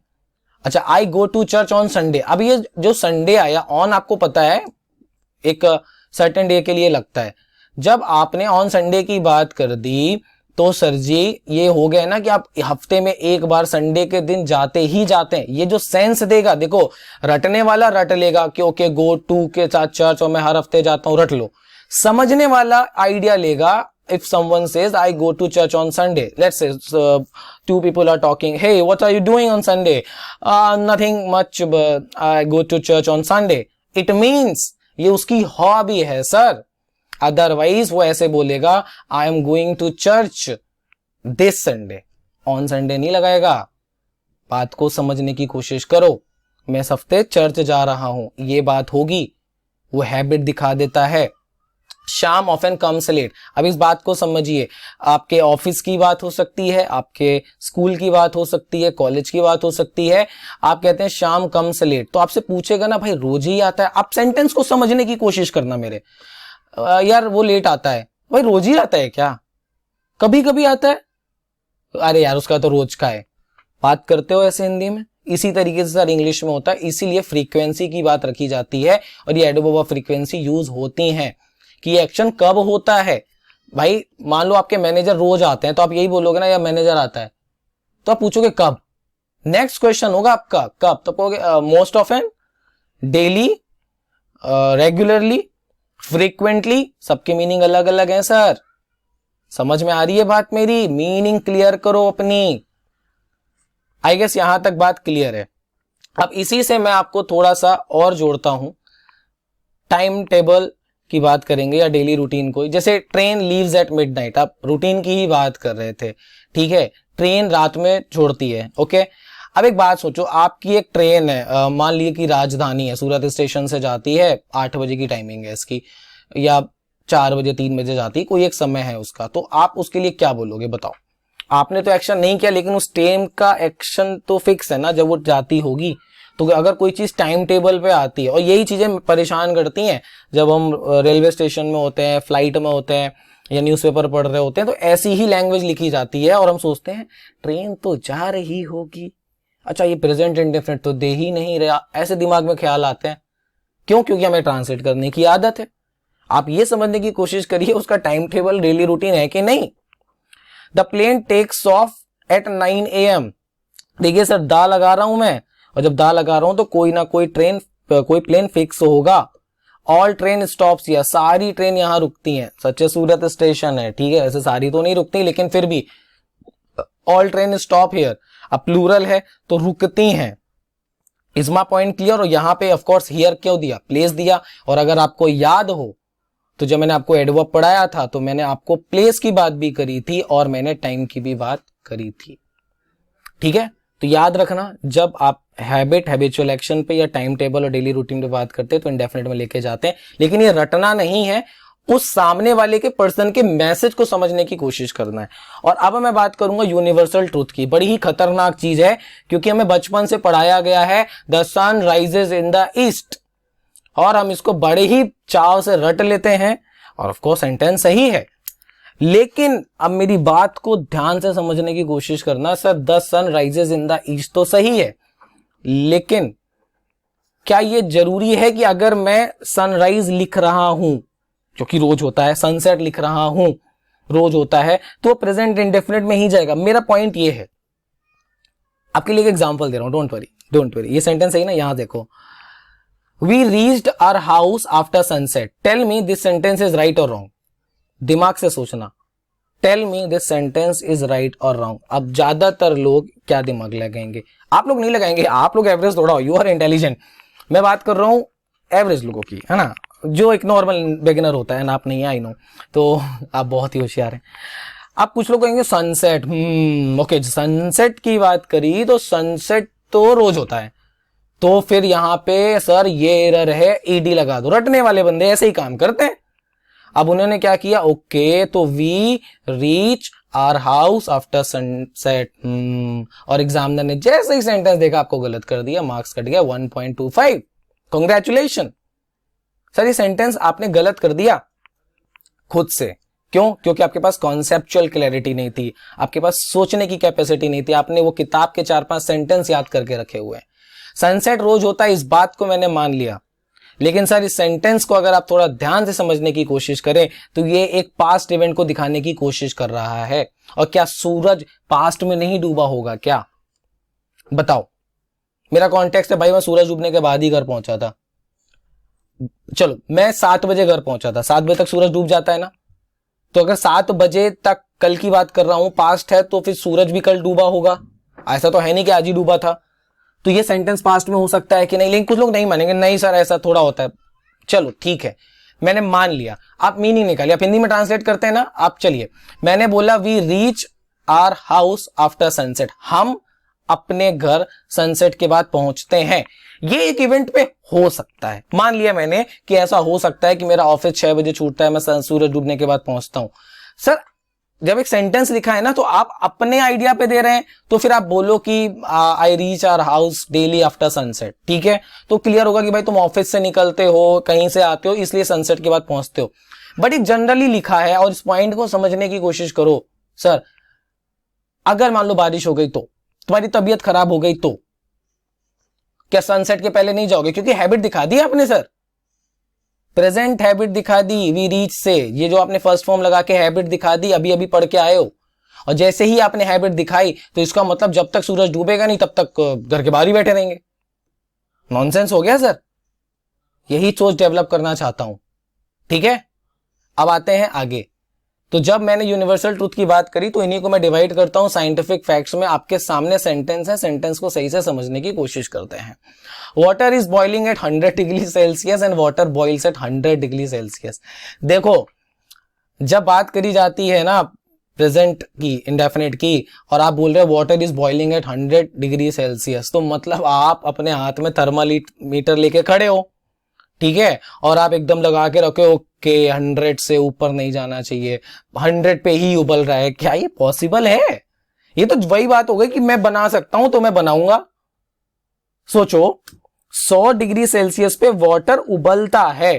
अच्छा, I go to church on Sunday. अब ये जो संडे आया, ऑन आपको पता है एक सर्टेन डे के लिए लगता है। जब आपने ऑन संडे की बात कर दी तो सर जी ये हो गया ना कि आप हफ्ते में एक बार संडे के दिन जाते ही जाते हैं। ये जो सेंस देगा, देखो रटने वाला रट लेगा कि ओके गो टू के साथ चर्च और मैं हर हफ्ते जाता हूं, रट लो। समझने वाला आइडिया लेगा, if someone says I go to church on Sunday, let's say 2 people are talking, hey what are you doing on Sunday? Nothing much, but I go to church on Sunday. It means ये उसकी hobby है sir. Otherwise वो ऐसे बोलेगा I am going to church this Sunday, on Sunday नहीं लगाएगा। बात को समझने की कोशिश करो, मैं इस हफ्ते चर्च जा रहा हूं, ये बात होगी, वो हैबिट दिखा देता है। शाम ऑफन कम्स लेट। अब इस बात को समझिए, आपके ऑफिस की बात हो सकती है, आपके स्कूल की बात हो सकती है, कॉलेज की बात हो सकती है। आप कहते हैं शाम कम्स लेट, तो आपसे पूछेगा ना भाई रोज ही आता है? आप सेंटेंस को समझने की कोशिश करना मेरे। यार वो लेट आता है, भाई रोज ही आता है क्या? कभी कभी आता है? अरे यार उसका तो रोज का है। बात करते हो ऐसे हिंदी में? इसी तरीके से सर इंग्लिश में होता है, इसीलिए फ्रीक्वेंसी की बात रखी जाती है और ये एडवर्ब ऑफ फ्रीक्वेंसी यूज होती हैं कि एक्शन कब होता है। भाई मान लो आपके मैनेजर रोज आते हैं, तो आप यही बोलोगे ना यार मैनेजर आता है, तो आप पूछोगे कब। नेक्स्ट क्वेश्चन होगा आपका कब, तो कहोगे most often, daily, regularly, frequently. सबके मीनिंग अलग अलग हैं सर, समझ में आ रही है बात मेरी? मीनिंग क्लियर करो अपनी। आई गेस यहां तक बात क्लियर है। अब इसी से मैं आपको थोड़ा सा और जोड़ता हूं, टाइम टेबल की बात करेंगे या डेली रूटीन को। जैसे ट्रेन लीव्स एट मिडनाइट, आप रूटीन की ही बात कर रहे थे, ठीक है, ट्रेन रात में छोड़ती है, ओके। अब एक बात सोचो, आपकी एक ट्रेन है, मान लीजिए कि राजधानी है, सूरत स्टेशन से जाती है, 8 बजे की टाइमिंग है इसकी, या 4 बजे 3 बजे जाती है, कोई एक समय है उसका, तो आप उसके लिए क्या बोलोगे बताओ। आपने तो एक्शन नहीं किया, लेकिन उस ट्रेन का एक्शन तो फिक्स है ना जब वो जाती होगी। तो अगर कोई चीज टाइम टेबल पे आती है, और यही चीजें परेशान करती हैं जब हम रेलवे स्टेशन में होते हैं, फ्लाइट में होते हैं, या न्यूज़पेपर पढ़ रहे होते हैं, तो ऐसी ही लैंग्वेज लिखी जाती है और हम सोचते हैं ट्रेन तो जा रही होगी, अच्छा ये प्रेजेंट इंडेफिनिट तो दे ही नहीं रहा, ऐसे दिमाग में ख्याल आते हैं। क्यों? क्योंकि हमें ट्रांसलेट करने की आदत है। आप ये समझने की कोशिश करिए उसका टाइम टेबल डेली रूटीन है कि नहीं। The plane takes off at 9 AM। देखिए सर, दा लगा रहा हूं मैं, और जब दा लगा रहा हूं तो कोई ना कोई प्लेन फिक्स होगा। ऑल ट्रेन स्टॉप्स, या सारी ट्रेन यहां रुकती हैं, सच्चे सूरत स्टेशन है, ठीक है, ऐसे सारी तो नहीं रुकती, लेकिन फिर भी ऑल ट्रेन स्टॉप हियर, अब प्लूरल है तो रुकती हैं। Is my point clear? और यहां पे ऑफ कोर्स हियर क्यों दिया, प्लेस दिया। और अगर आपको याद हो तो जब मैंने आपको एडवर्ब पढ़ाया था तो मैंने आपको प्लेस की बात भी करी थी और मैंने टाइम की भी बात करी थी, ठीक है। तो याद रखना, जब आप हैबिचुअल एक्शन पे या टाइम टेबल और डेली रूटीन पे बात करते हैं तो इंडेफिनिट में लेके जाते हैं, लेकिन ये रटना नहीं है, उस सामने वाले के पर्सन के मैसेज को समझने की कोशिश करना है। और अब मैं बात करूंगा यूनिवर्सल ट्रूथ की। बड़ी ही खतरनाक चीज है, क्योंकि हमें बचपन से पढ़ाया गया है the sun rises in the east, और हम इसको बड़े ही चाव से रट लेते हैं, और ऑफ कोर्स सेंटेंस सही है, लेकिन अब मेरी बात को ध्यान से समझने की कोशिश करना। Sir the sun rises in the east तो सही है, लेकिन क्या यह जरूरी है कि अगर मैं सनराइज लिख रहा हूं, जो कि रोज होता है, सनसेट लिख रहा हूं, रोज होता है, तो प्रेजेंट इंडेफिनिट में ही जाएगा? मेरा पॉइंट ये है, आपके लिए एक एग्जांपल दे रहा हूं, डोंट वरी। ये सेंटेंस सही ना, यहां देखो, we reached our house after sunset, tell me this sentence is right और रॉन्ग। दिमाग से सोचना, tell me this sentence is right और रॉन्ग। अब ज्यादातर लोग क्या दिमाग लगाएंगे? आप लोग नहीं लगाएंगे, आप लोग एवरेज थोड़ा हो, यू आर इंटेलिजेंट। मैं बात कर रहा हूं एवरेज लोगों की, है ना, जो एक नॉर्मल बिगिनर होता है ना, आप नहीं है, आई नो, तो आप बहुत ही होशियार हैं। आप कुछ लोग कहेंगे सनसेट, ओके, सनसेट की बात करी तो सनसेट तो रोज होता है, तो फिर यहां पे सर ये एरर है, ईडी लगा दो। रटने वाले बंदे ऐसे ही काम करते हैं। अब उन्होंने क्या किया, ओके, तो we reach our house after sunset, और एग्जामिनर ने जैसे ही सेंटेंस देखा आपको गलत कर दिया, मार्क्स कट गया 1.25। कांग्रेचुलेशन सर, ये सेंटेंस आपने गलत कर दिया खुद से। क्यों? क्योंकि आपके पास कॉन्सेप्चुअल क्लैरिटी नहीं थी, आपके पास सोचने की कैपेसिटी नहीं थी, आपने वो किताब के 4-5 सेंटेंस याद करके रखे हुए हैं। सनसेट रोज होता है, इस बात को मैंने मान लिया, लेकिन सर इस सेंटेंस को अगर आप थोड़ा ध्यान से समझने की कोशिश करें तो ये एक पास्ट इवेंट को दिखाने की कोशिश कर रहा है। और क्या सूरज पास्ट में नहीं डूबा होगा क्या? बताओ। मेरा कॉन्टेक्स्ट है भाई, मैं सूरज डूबने के बाद ही घर पहुंचा था। चलो मैं 7 बजे घर पहुंचा था, 7 बजे तक सूरज डूब जाता है ना, तो अगर 7 बजे तक कल की बात कर रहा हूं, पास्ट है, तो फिर सूरज भी कल डूबा होगा। ऐसा तो है नहीं कि आज ही डूबा था, तो ये सेंटेंस पास्ट में हो सकता है कि नहीं? लेकिन कुछ लोग नहीं मानेंगे, नहीं सर ऐसा थोड़ा होता है। चलो ठीक है, मैंने मान लिया, आप मीनिंग निकालिए, आप हिंदी में ट्रांसलेट करते हैं ना आप। चलिए, मैंने बोला we reach our house after sunset, हम अपने घर सनसेट के बाद पहुंचते हैं। ये एक इवेंट पे हो सकता है, मान लिया मैंने कि ऐसा हो सकता है कि मेरा ऑफिस 6 बजे छूटता है, मैं सूरज डूबने के बाद पहुंचता हूं। सर जब एक सेंटेंस लिखा है ना, तो आप अपने आइडिया पे दे रहे हैं, तो फिर आप बोलो कि I reach our house daily after sunset, ठीक है, तो क्लियर होगा कि भाई तुम ऑफिस से निकलते हो, कहीं से आते हो, इसलिए सनसेट के बाद पहुंचते हो। बट एक जनरली लिखा है, और इस पॉइंट को समझने की कोशिश करो। सर अगर मान लो बारिश हो गई, तो तुम्हारी तबीयत खराब हो गई, तो क्या सनसेट के पहले नहीं जाओगे? क्योंकि हैबिट दिखा दी आपने सर, प्रेजेंट हैबिट दिखा दी, वी रीच से, ये जो आपने फर्स्ट फॉर्म लगा के हैबिट दिखा दी, अभी अभी पढ़ के आए हो, और जैसे ही आपने हैबिट दिखाई तो इसका मतलब जब तक सूरज डूबेगा नहीं तब तक घर के बाहर ही बैठे रहेंगे। नॉनसेंस हो गया सर, यही सोच डेवलप करना चाहता हूं, ठीक है। अब आते हैं आगे, तो जब मैंने यूनिवर्सल ट्रूथ की बात करी तो इन्हीं को मैं डिवाइड करता हूं साइंटिफिक फैक्ट्स में। आपके सामने सेंटेंस है, सेंटेंस को सही से समझने की कोशिश करते हैं। Water is boiling at 100 degree Celsius and water boils at 100 degree Celsius. देखो, जब बात करी जाती है ना प्रेजेंट की, इंडेफिनिट की, और आप बोल रहे हो water is boiling at 100 degree Celsius, तो मतलब आप अपने हाथ में थर्मल मीटर लेके खड़े हो, ठीक है, और आप एकदम लगा के रखे हो कि 100 से ऊपर नहीं जाना चाहिए, 100 पे ही उबल रहा है। क्या ये पॉसिबल है? ये तो वही बात हो गई कि मैं बना सकता हूं तो मैं बनाऊंगा। सोचो, 100 डिग्री सेल्सियस पे वाटर उबलता है,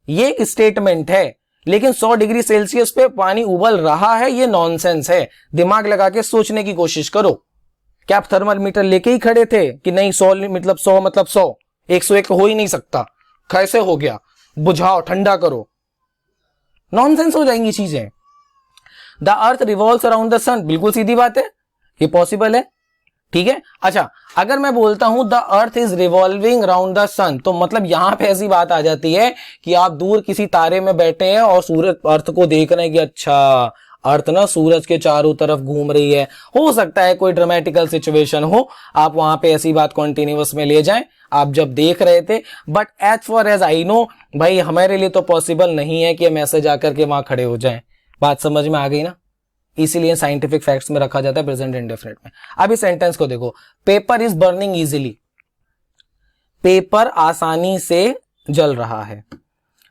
ये एक स्टेटमेंट है, लेकिन 100 डिग्री सेल्सियस पे पानी उबल रहा है, ये नॉनसेंस है। दिमाग लगा के सोचने की कोशिश करो। क्या आप थर्मोमीटर लेके ही खड़े थे कि नहीं 100 मतलब 100 मतलब 100, 101 हो ही नहीं सकता, कैसे हो गया, बुझाओ, ठंडा करो। नॉनसेंस हो जाएंगी चीजें। The earth revolves around the sun, बिल्कुल सीधी बात है, ये पॉसिबल है, ठीक है। अच्छा, अगर मैं बोलता हूं the earth is revolving around the sun, तो मतलब यहां पे ऐसी बात आ जाती है कि आप दूर किसी तारे में बैठे हैं और सूरज अर्थ को देख रहे हैं कि अच्छा अर्थ ना सूरज के चारों तरफ घूम रही है। हो सकता है कोई ड्रामेटिकल सिचुएशन हो, आप वहां पे ऐसी बात कॉन्टिन्यूअस में ले जाएं, आप जब देख रहे थे। But as far as I know, भाई हमारे लिए तो पॉसिबल नहीं है कि हम ऐसे जाकर के वहां खड़े हो जाएं। बात समझ में आ गई ना? इसीलिए साइंटिफिक फैक्ट्स में रखा जाता है प्रेजेंट इंडेफिनिट में। अब इस सेंटेंस को देखो, paper is burning easily, paper आसानी से जल रहा है।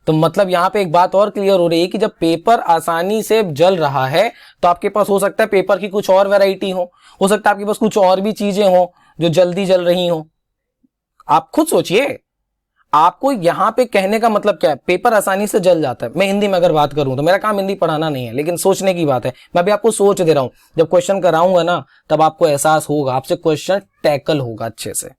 तो मतलब यहां पे एक बात और क्लियर हो रही है कि जब पेपर आसानी से जल रहा है तो आपके पास हो सकता है पेपर की कुछ और वैरायटी हो सकता है आपके पास कुछ और भी चीजें हो जो जल्दी जल रही हो। आप खुद सोचिए, आपको यहां पे कहने का मतलब क्या है? पेपर आसानी से जल जाता है। मैं हिंदी में अगर बात करूं तो मेरा काम हिंदी पढ़ाना नहीं है, लेकिन सोचने की बात है। मैं भी आपको सोच दे रहा हूं, जब क्वेश्चन कराऊंगा ना तब आपको एहसास होगा, आपसे क्वेश्चन टैकल होगा अच्छे से।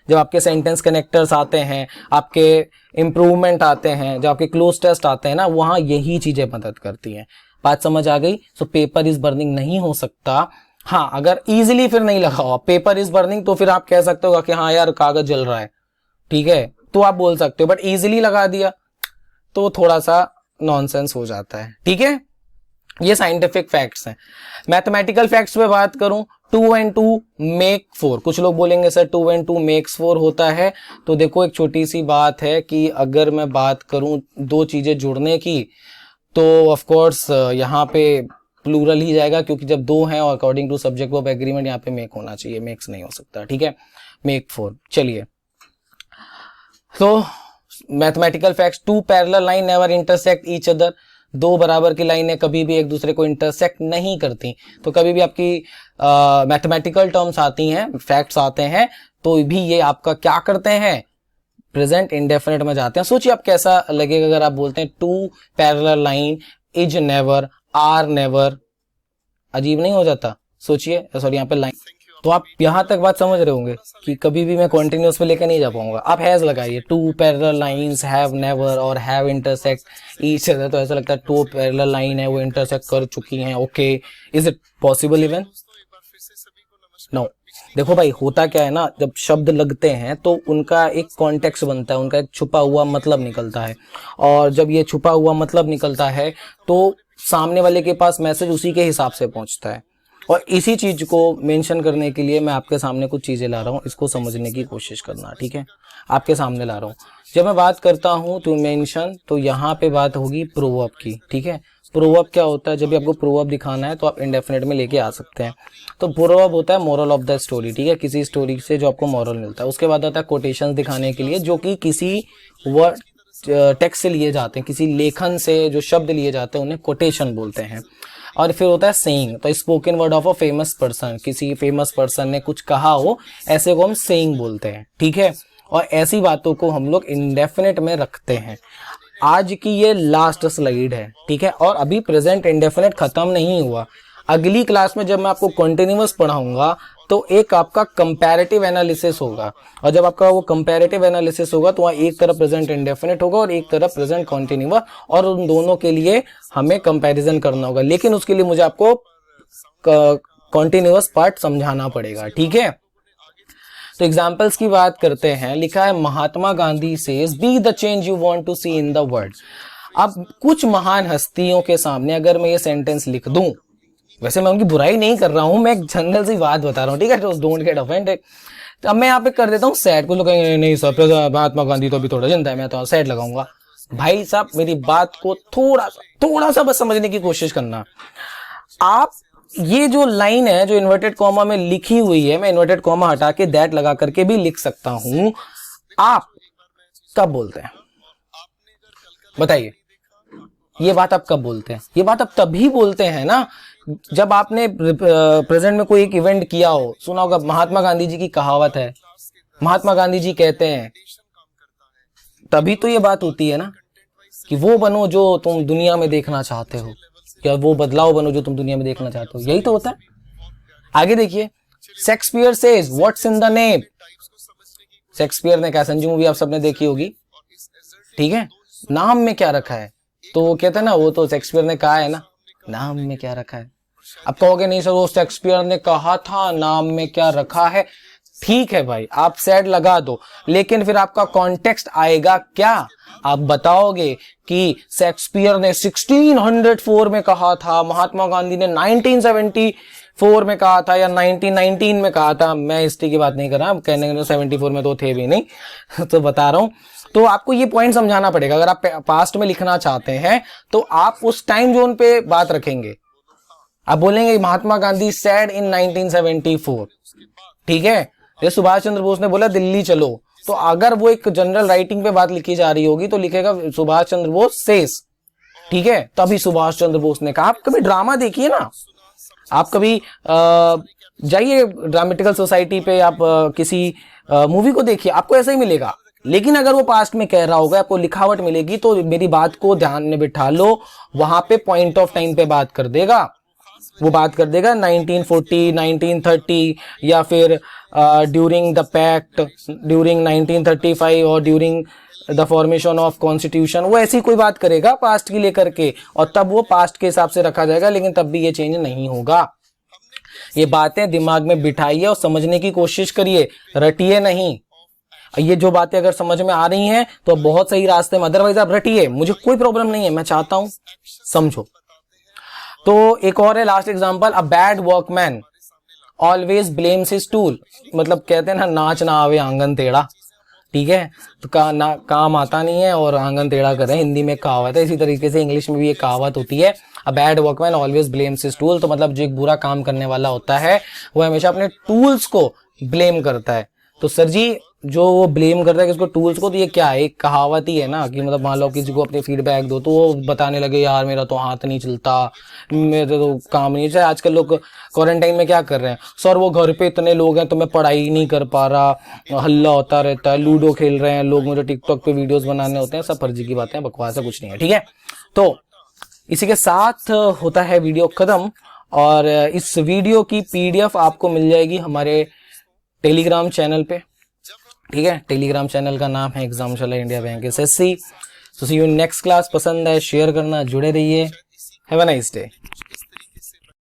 जब आपके सेंटेंस कनेक्टर्स आते हैं, आपके इंप्रूवमेंट आते हैं, जब आपके क्लोज टेस्ट आते हैं ना, वहां यही चीजें मदद करती हैं। बात समझ आ गई? सो पेपर इज बर्निंग नहीं हो सकता। हाँ, अगर इजिली फिर नहीं लगा हुआ पेपर इज बर्निंग, तो फिर आप कह सकते हो कि हाँ यार कागज जल रहा है, ठीक है, तो आप बोल सकते हो। बट इजिली लगा दिया तो थोड़ा सा नॉनसेंस हो जाता है, ठीक है। ये साइंटिफिक फैक्ट्स हैं। मैथमेटिकल फैक्ट्स पे बात करूं, 2 and 2 मेक 4। कुछ लोग बोलेंगे सर 2 and 2 मेक्स 4 होता है। तो देखो, एक छोटी सी बात है कि अगर मैं बात करूं दो चीजें जुड़ने की, तो ऑफ कोर्स यहाँ पे प्लूरल ही जाएगा, क्योंकि जब दो हैं और according to subject verb agreement यहाँ पे मेक होना चाहिए, मेक्स नहीं हो सकता, ठीक है। मेक 4। चलिए, तो mathematical facts, 2 parallel line never intersect each other. दो बराबर की लाइनें कभी भी एक दूसरे को इंटरसेक्ट नहीं करती। तो कभी भी आपकी मैथमेटिकल टर्म्स आती हैं, फैक्ट्स आते हैं, तो भी ये आपका क्या करते हैं? प्रेजेंट इंडेफिनिट में जाते हैं। सोचिए आप कैसा लगेगा अगर आप बोलते हैं 2 parallel line is never, are never. अजीब नहीं हो जाता? सोचिए, सॉरी यहाँ पे लाइन, तो आप यहां तक बात समझ रहे होंगे कि कभी भी मैं कॉन्टिन्यूअस पे लेकर नहीं जा पाऊंगा। आप हैज लगाइए, 2 पैरेलल लाइंस हैव नेवर और हैव इंटरसेक्ट ईच अदर, तो ऐसा लगता है 2 पैरेलल लाइन है वो इंटरसेक्ट कर चुकी हैं। Okay, is it possible even? No. देखो भाई, होता क्या है ना, जब शब्द लगते हैं तो उनका एक कॉन्टेक्स्ट बनता है, उनका एक छुपा हुआ मतलब निकलता है, और जब ये छुपा हुआ मतलब निकलता है तो सामने वाले के पास मैसेज उसी के हिसाब से पहुंचता है। और इसी चीज को मेंशन करने के लिए मैं आपके सामने कुछ चीजें ला रहा हूँ, इसको समझने की कोशिश करना, ठीक है। आपके सामने ला रहा हूँ। जब मैं बात करता हूँ टू मेंशन, तो यहाँ पे बात होगी प्रोवर्ब की, ठीक है। प्रोवर्ब क्या होता है? जब भी आपको प्रोवर्ब दिखाना है तो आप इंडेफिनिट में लेके आ सकते हैं। तो प्रोवर्ब होता है मोरल ऑफ द स्टोरी, ठीक है, किसी स्टोरी से जो आपको मोरल मिलता है। उसके बाद आता है कोटेशन दिखाने के लिए, जो कि किसी वर्ड टेक्स्ट से लिए जाते हैं, किसी लेखन से जो शब्द लिए जाते हैं उन्हें कोटेशन बोलते हैं। और फिर होता है सेइंग, तो spoken word of a famous person, किसी फेमस पर्सन ने कुछ कहा हो, ऐसे को हम सेइंग बोलते हैं, ठीक है। और ऐसी बातों को हम लोग इंडेफिनिट में रखते हैं। आज की ये लास्ट स्लाइड है, ठीक है, और अभी प्रेजेंट इंडेफिनिट खत्म नहीं हुआ। अगली क्लास में जब मैं आपको कॉन्टिन्यूअस पढ़ाऊंगा तो एक आपका कंपैरेटिव एनालिसिस होगा, और जब आपका वो कंपैरेटिव एनालिसिस होगा तो वहाँ एक तरफ प्रेजेंट इंडेफिनिट होगा और एक तरफ प्रेजेंट कॉन्टिन्यूअस, और उन दोनों के लिए हमें कंपैरिजन करना होगा। लेकिन उसके लिए मुझे आपको कॉन्टिन्यूअस पार्ट समझाना पड़ेगा, ठीक है। तो एग्जाम्पल्स की बात करते हैं। लिखा है Mahatma Gandhi says be the change you want to see in the world. अब कुछ महान हस्तियों के सामने अगर मैं ये सेंटेंस लिख दूं, वैसे मैं उनकी बुराई नहीं कर रहा हूं, मैं एक जनरल सी बात बता रहा हूं, ठीक है, डोंट गेट ऑफेंडेड। तो अब मैं यहाँ पे कर देता हूँ सैड, कुछ लोग कहेंगे नहीं सर महात्मा गांधी तो अभी थोड़ा जिंदा है, मैं तो सैड लगाऊंगा। भाई साहब मेरी बात को थोड़ा सा बस समझने की कोशिश करना। आप ये जो लाइन है जो इन्वर्टेड कॉमा में लिखी हुई है, मैं इन्वर्टेड कॉमा हटा के दैट लगा करके भी लिख सकता हूं। आप कब बोलते हैं बताइए? ये बात आप कब बोलते हैं? ये बात आप तभी बोलते हैं ना जब आपने प्रेजेंट में कोई एक इवेंट किया हो। सुना होगा महात्मा गांधी जी की कहावत है, महात्मा गांधी जी कहते हैं, तभी तो ये बात होती है ना कि वो बनो जो तुम दुनिया में देखना चाहते हो, या वो बदलाव बनो जो तुम दुनिया में देखना चाहते हो। यही तो होता है। आगे देखिए, Shakespeare says what's in the name. Shakespeare ने कहा, संजू मूवी आप सबने देखी होगी, ठीक है, नाम में क्या रखा है? तो वो कहते हैं ना, वो तो शेक्सपियर ने कहा है ना, नाम में क्या रखा है। अब कहोगे नहीं सर वो शेक्सपियर ने कहा था, नाम में क्या रखा है। ठीक है भाई, आप सैड लगा दो, लेकिन फिर आपका कॉन्टेक्स्ट आएगा क्या? आप बताओगे कि शेक्सपियर ने 1604 में कहा था, महात्मा गांधी ने 1974 में कहा था, या 1919 में कहा था। मैं हिस्ट्री की बात नहीं कर रहा, कहने के 74 में तो थे भी नहीं तो बता रहा हूं। तो आपको ये पॉइंट समझाना पड़ेगा। अगर आप पास्ट में लिखना चाहते हैं तो आप उस टाइम जोन पे बात रखेंगे। आप बोलेंगे महात्मा गांधी सेड इन 1974, ठीक है। ये सुभाष चंद्र बोस ने बोला दिल्ली चलो, तो अगर वो एक जनरल राइटिंग पे बात लिखी जा रही होगी तो लिखेगा सुभाष चंद्र बोस सेज, ठीक है, तभी सुभाष चंद्र बोस ने कहा। आप कभी ड्रामा देखिए ना, आप कभी जाइए ड्रामेटिकल सोसाइटी पे, आप किसी मूवी को देखिए, आपको ऐसा ही मिलेगा। लेकिन अगर वो पास्ट में कह रहा होगा, आपको लिखावट मिलेगी, तो मेरी बात को ध्यान में बिठा लो, वहां पे पॉइंट ऑफ टाइम पे बात कर देगा। वो बात कर देगा 1940, 1930, या फिर ड्यूरिंग द पैक्ट, ड्यूरिंग 1935, और during the formation of constitution. वो ऐसी कोई बात करेगा पास्ट की लेकर के, और तब वो पास्ट के हिसाब से रखा जाएगा, लेकिन तब भी ये चेंज नहीं होगा। ये बातें दिमाग में बिठाइए और समझने की कोशिश करिए, रटिए नहीं। ये जो बातें अगर समझ में आ रही हैं तो बहुत सही रास्ते में, अदरवाइज आप रटिए, मुझे कोई प्रॉब्लम नहीं है, मैं चाहता हूं समझो। तो एक और है last example, a bad workman always blames his tool. मतलब कहते हैं ना, नाच ना आवे आंगन टेढ़ा, ठीक है, तो काम आता नहीं है और आंगन टेढ़ा कर रहे हैं, हिंदी में कहावत है। इसी तरीके से इंग्लिश में भी एक कहावत होती है, a bad workman always blames his tool. तो मतलब जो एक बुरा काम करने वाला होता है वो हमेशा अपने टूल्स को ब्लेम करता है। तो सर जी जो वो ब्लेम करता है किसको? टूल्स को। तो ये क्या है? एक कहावत ही है ना, कि मतलब मान लो किसी को अपने फीडबैक दो तो वो बताने लगे यार मेरा तो हाथ नहीं चलता, मेरे तो काम नहीं। जैसे आजकल लोग क्वारंटाइन में क्या कर रहे हैं, सर वो घर पे इतने लोग हैं तो मैं पढ़ाई नहीं कर पा रहा, हल्ला होता रहता है, लूडो खेल रहे हैं लोग, मुझे टिकटॉक पे वीडियोस बनाने होते हैं। सब फर्जी की बातें, बकवास है, कुछ नहीं है, ठीक है। तो इसी के साथ होता है वीडियो खत्म, और इस वीडियो की PDF आपको मिल जाएगी हमारे टेलीग्राम चैनल पे, ठीक है। टेलीग्राम चैनल का नाम है एग्जामशाला इंडिया बैंक SSC। तो सी यू नेक्स्ट क्लास। पसंद है शेयर करना, जुड़े रहिए। Have a nice day.